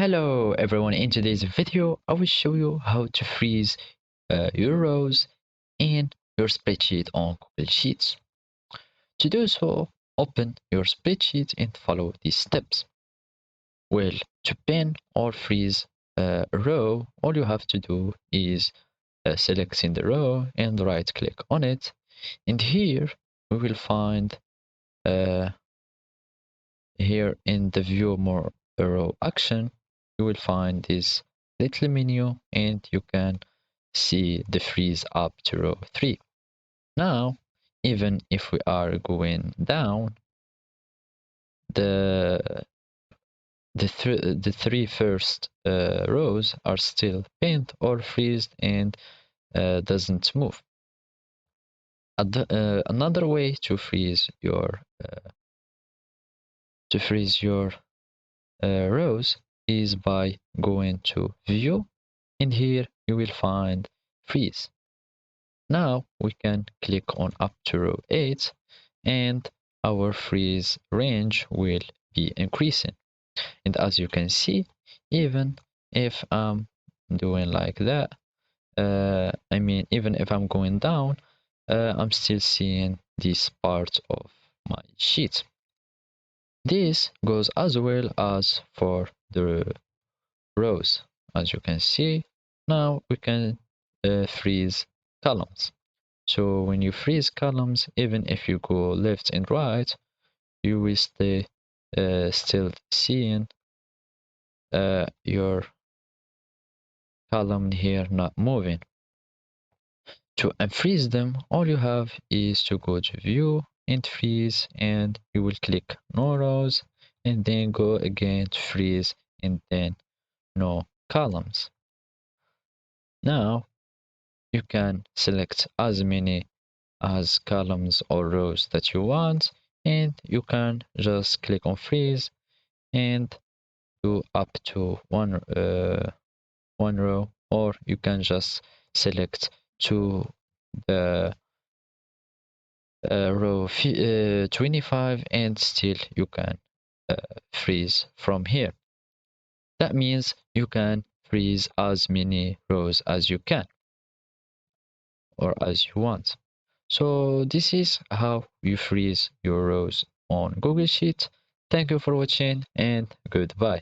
Hello everyone, in today's video I will show you how to freeze your rows in your spreadsheet on Google Sheets. To do so, open your spreadsheet and follow these steps. Well, to pin or freeze a row, all you have to do is select in the row and right click on it, and here we will find here in the view more row action, you will find this little menu and you can see the freeze up to row 3. Now, even if we are going down, the the three first rows are still pinned or freezed and doesn't move. Another way to freeze your rows is by going to view, and here you will find freeze. Now we can click on up to row 8 and our freeze range will be increasing. And as you can see, even if I'm doing like that, even if I'm going down, I'm still seeing this part of my sheet. This goes as well as for the rows. As you can see, now we can freeze columns. So when you freeze columns, even if you go left and right, you will stay still seeing your column here not moving. To unfreeze them, all you have is to go to view and freeze, and you will click no rows and then go again to freeze and then no columns. Now you can select as many as columns or rows that you want, and you can just click on freeze and do up to one row, or you can just select to the row 25 and still you can freeze from here. That means you can freeze as many rows as you can or as you want. So this is how you freeze your rows on Google Sheets. Thank you for watching and goodbye.